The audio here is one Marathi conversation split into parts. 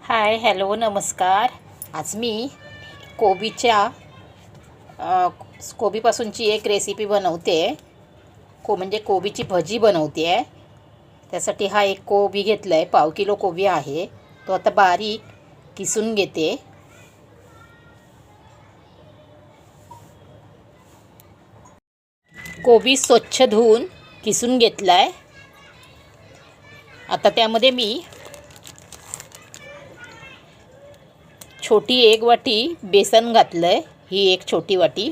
हाय हॅलो नमस्कार. आज मी कोबीच्या कोबीपासूनची एक रेसिपी बनवते. म्हणजे कोबीची भजी बनवते आहे. त्यासाठी हा एक कोबी घेतला आहे, पाव किलो कोबी आहे. तो आता बारीक किसून घेते. कोबी स्वच्छ धुवून किसून घेतला आहे. आता त्यामध्ये मी छोटी एक वाटी बेसन घातलं आहे. ही एक छोटी वाटी.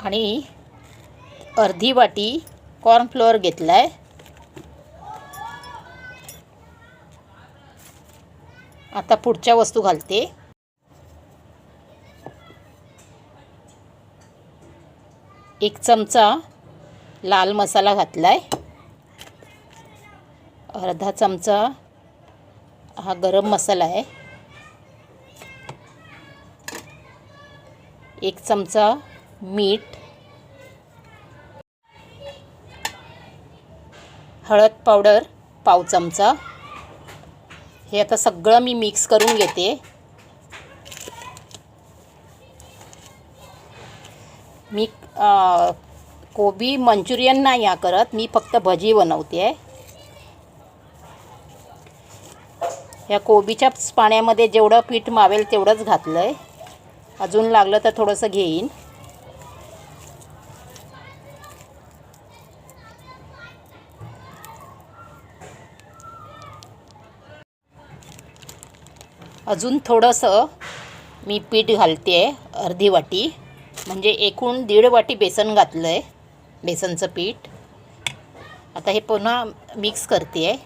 आणि अर्धी वाटी कॉर्नफ्लोअर घेतला आहे. आता पुढच्या वस्तू घालते. एक चमचा लाल मसाला घातला आहे. अर्धा चमचा हा गरम मसाला आहे. एक चमचा मीठ, हळद पावडर पाव चमचा. हे आता सगळं मी मिक्स करून घेते. मी कोबी मंचुरियन नाही करत, मी फक्त भजी बनवते आहे. या कोबीच्या पाण्यामध्ये जेवढं पीठ मावेल तेवढंच घातलं आहे. अजून लागलं तर थोडंसं घेईन. अजून थोडंसं मी पीठ घालते आहे, अर्धी वाटी. म्हणजे एकूण 1.5 वाटी बेसन घातलं आहे, बेसनचं पीठ. आता हे पुन्हा मिक्स करते आहे.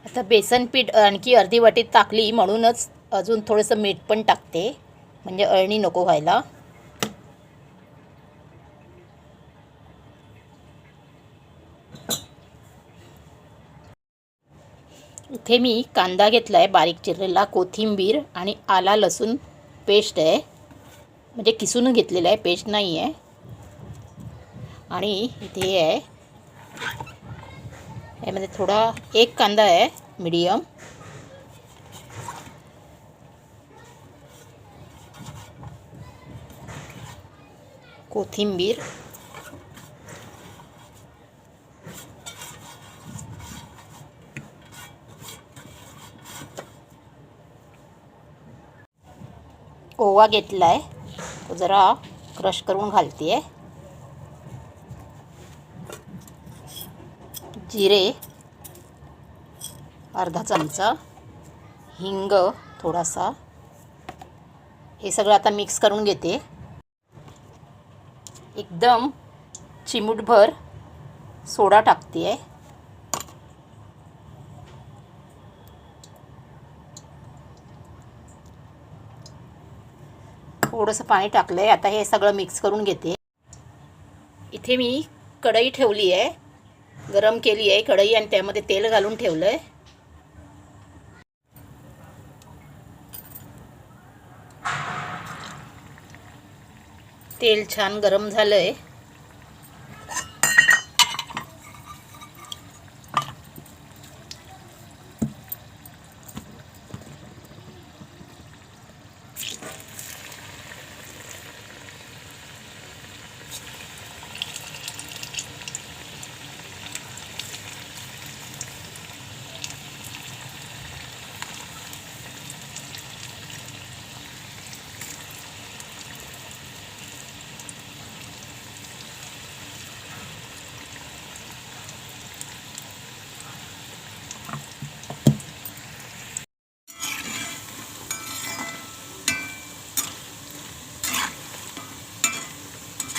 आता बेसन पीठ आणखी अर्धी वाटी टाकली म्हणूनच अजून थोडंसं मीठ पण टाकते, म्हणजे अळणी नको व्हायला. इथे मी कांदा घेतला आहे बारीक चिरलेला, कोथिंबीर आणि आला लसूण पेस्ट आहे, म्हणजे किसून घेतलेला आहे, पेस्ट नाही आहे. आणि इथे आहे, यामध्ये थोडा एक कांदा आहे मीडियम. कोथिंबीर, ओवा घेतला आहे, तो जरा क्रश करून घालते आहे. जिरे अर्धा चमचा, हिंग थोडासा. हे सगळं आता मिक्स करून घेते. एकदम चिमूटभर सोडा टाकते आहे. थोडंसं पाणी टाकलं आहे. आता हे सगळं मिक्स करून घेते. इथे मी कढई ठेवली आहे, गरम केली आहे कढई, आणि त्यामध्ये तेल घालून ठेवलं आहे. तेल छान गरम झालं आहे.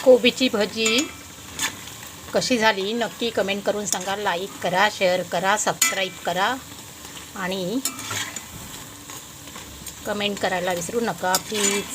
कोबीची भजी कशी झाली नक्की कमेंट करून सांगा. लाईक करा, शेअर करा, सबस्क्राईब करा आणि कमेंट करायला विसरू नका प्लीज.